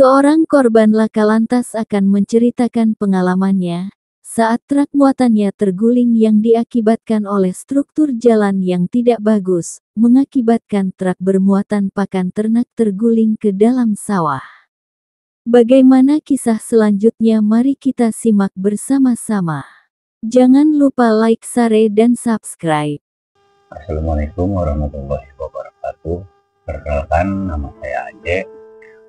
Seorang korban laka lantas akan menceritakan pengalamannya saat truk muatannya terguling yang diakibatkan oleh struktur jalan yang tidak bagus, mengakibatkan truk bermuatan pakan ternak terguling ke dalam sawah. Bagaimana kisah selanjutnya? Mari kita simak bersama-sama. Jangan lupa like, share, dan subscribe. Assalamualaikum warahmatullahi wabarakatuh. Perkenalkan, nama saya Aje.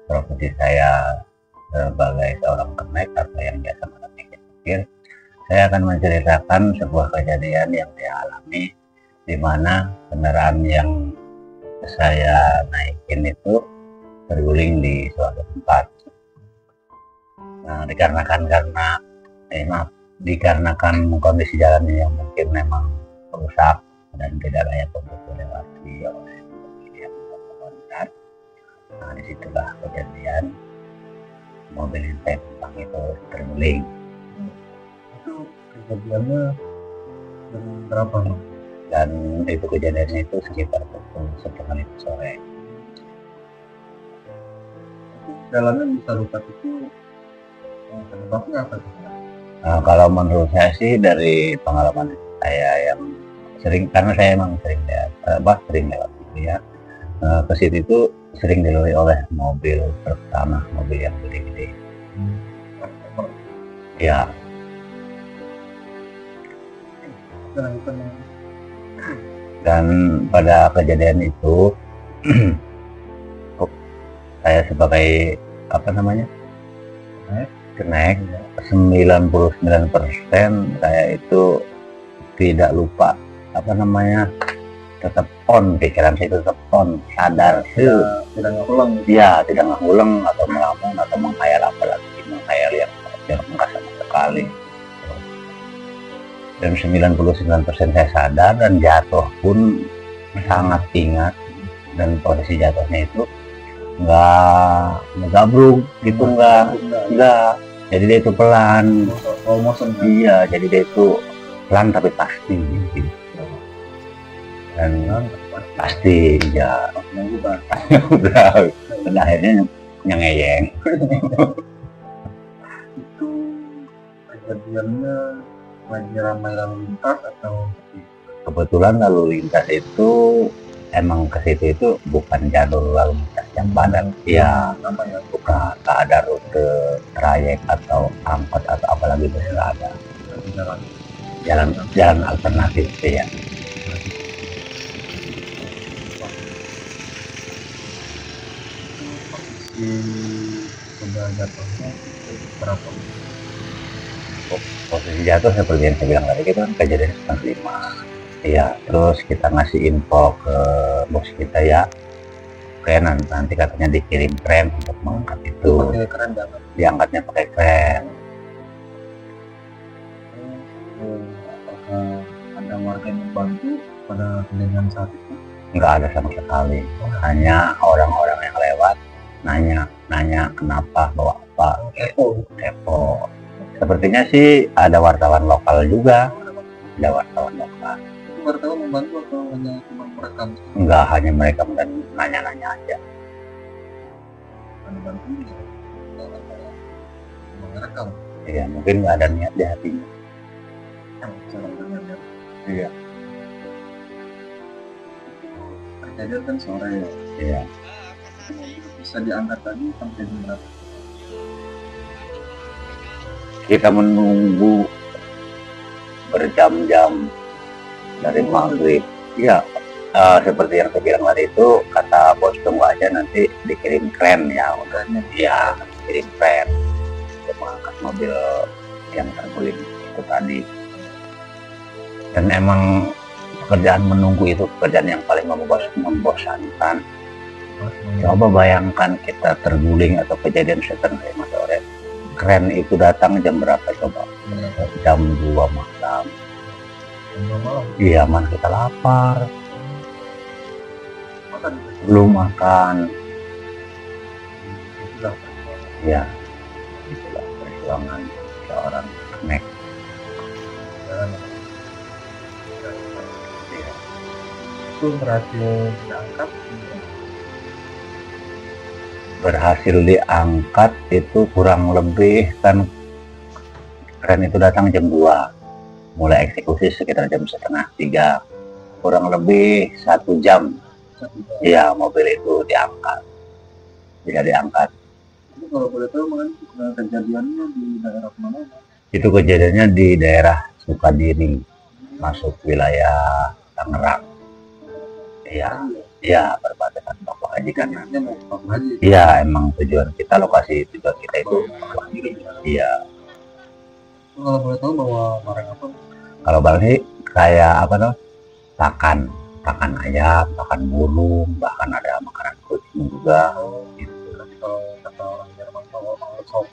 Profesi saya sebagai seorang kenek atau yang biasa mengetik kecil. Saya akan menceritakan sebuah kejadian yang saya alami, di mana kendaraan yang saya naikin itu terguling di suatu tempat. Nah, dikarenakan kondisi jalannya yang mungkin memang rusak dan tidak layak untuk dilewati oleh mobil yang bermotor. Nah, disitulah kejadian mobil yang saya tumpang itu terguling. Itu kejadiannya jam berapa nih? Dan itu kejadiannya itu sekitar pukul 1:30 sore. Jalannya bisa rusak itu penyebabnya apa sih? Nah, kalau menurut saya sih dari pengalaman saya yang sering, karena saya emang sering lewat gitu ya, ke situ itu sering dilalui oleh mobil truk tanah, mobil yang gede-gede. Ya. Dan pada kejadian itu saya sebagai kenek 99% saya itu tidak lupa tetap on, pikiran saya tetap on, sadar Tidak ngulang. ya, tidak ngulang atau melamun atau menghayal yang enggak sama sekali. Dan 99% saya sadar dan jatuh pun sangat ingat, dan posisi jatuhnya itu nggak gabruk gitu, enggak, jadi dia itu pelan. Iya, jadi dia itu pelan tapi pasti gitu. Dan pasti ya udah dan akhirnya nyengeyeng. Itu kejadiannya lagi ramai lalu lintas atau Kebetulan lalu lintas itu emang ke situ itu bukan jalur lalu lintas yang padat, ya bukan, tak ada rute trayek atau angkot atau apalagi bus, nggak ada. Jalan alternatif ya. sudah jatuhnya berapa? Posisi jatuh seperti yang saya bilang tadi, kita kan kejadian 1:30. Iya, terus kita ngasih info ke bos kita ya, nanti katanya dikirim kren untuk mengangkat itu. Pakai keren dapat. Diangkatnya pakai kren. Apakah ada warga yang membantu pada kejadian saat itu? Nggak ada sama sekali, hanya orang-orang yang lewat nanya kenapa, bawa apa, kepo. Sepertinya sih ada wartawan lokal juga. Ada wartawan lokal. Itu wartawan membantu atau hanya cuma merekam? Enggak, hanya mereka dan nanya-nanya aja. Membantu cuma merekam. Iya, mungkin nggak ada niat di hatinya. Iya. Kejadian kan sore ya. Iya. Bisa diangkat tadi sampai jam berapa? Kita menunggu berjam-jam dari maghrib. Iya, seperti yang saya bilang tadi itu, kata bos, tunggu aja nanti dikirim kren ya. Iya, dikirim kren untuk mengangkat mobil yang terguling itu tadi. Dan emang pekerjaan menunggu itu pekerjaan yang paling membosankan. Coba bayangkan kita terguling atau kejadian 1:30 sore. Kren itu datang jam berapa coba? Jam 2 malam. Iya, mana kita lapar. Belum makan. Ya, itulah perjuangan seorang kenek. Itu berhasil diangkat? berhasil diangkat itu kurang lebih kan, kren itu datang jam 2, mulai eksekusi sekitar jam setengah 3, kurang lebih 1 jam ya mobil itu bisa diangkat. Itu kalau boleh tahu kejadiannya di daerah mana? Itu kejadiannya di daerah Sukadiri, masuk wilayah Tangerang. Iya, perbatasan Papua Haji karena iya emang lokasi tujuan kita itu Papua Haji. Iya. Kalau boleh tahu bawa barang apa? Kalau barang sih kayak apa tuh? Pakan ayam, pakan burung, bahkan ada makanan kucing juga. Kalau kata orang Jerman bawa all-shop.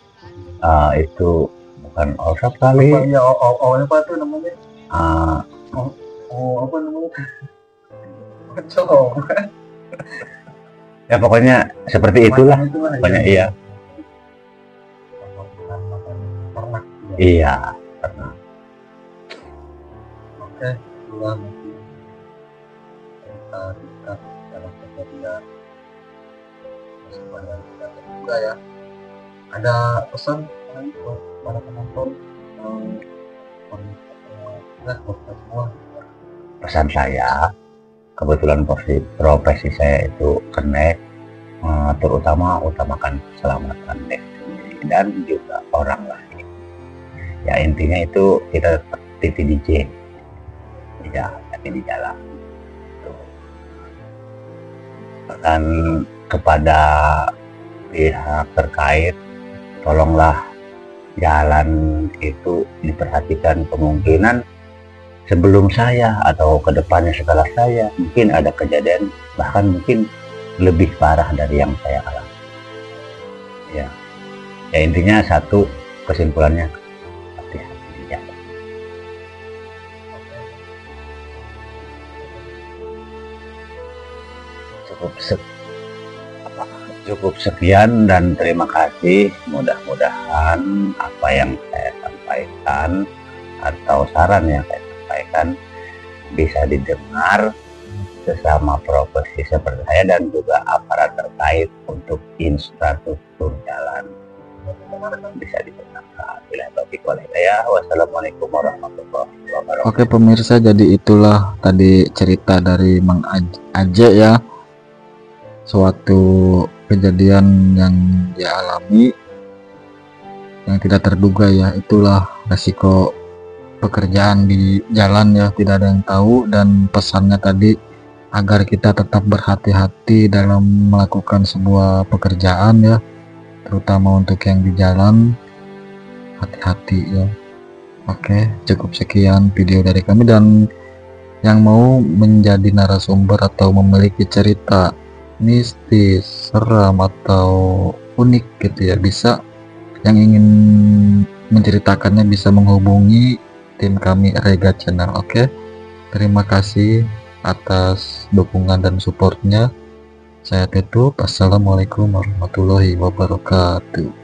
Itu bukan all-shop kali. Iya, awalnya apa tuh namanya? Apa namanya? Cowok. Ya pokoknya seperti itulah. Pokoknya iya. Ternak. Iya, ternak. Oke, itulah mungkin cerita dalam kejadian supaya tidak terduga ya. Ada pesan buat para penonton buat semua? Pesan saya, kebetulan profesi saya itu kenek, terutama utamakan keselamatan diri sendiri dan juga orang lain. Ya intinya itu kita seperti DJ, tapi di jalan. Bahkan kepada pihak terkait, tolonglah jalan itu diperhatikan, kemungkinan sebelum saya atau kedepannya setelah saya mungkin ada kejadian bahkan mungkin lebih parah dari yang saya alami. Ya intinya satu, kesimpulannya hati-hati di jalan. Cukup sekian dan terima kasih. Mudah-mudahan apa yang saya sampaikan atau saran yang saya sampaikan bisa didengar sesama profesi seperti saya dan juga aparat terkait untuk infrastruktur jalan bisa dibenarkan. Wassalamualaikum warahmatullahi wabarakatuh. Oke pemirsa, jadi itulah tadi cerita dari Mang Aje ya, suatu kejadian yang dia alami yang tidak terduga ya. Itulah resiko pekerjaan di jalan ya, tidak ada yang tahu. Dan pesannya tadi agar kita tetap berhati-hati dalam melakukan sebuah pekerjaan ya, terutama untuk yang di jalan, hati-hati ya. Oke, cukup sekian video dari kami, dan yang mau menjadi narasumber atau memiliki cerita mistis, seram atau unik gitu ya, bisa, yang ingin menceritakannya bisa menghubungi tim kami Rega Channel. Oke, terima kasih atas dukungan dan supportnya. Saya tutup. Assalamualaikum warahmatullahi wabarakatuh.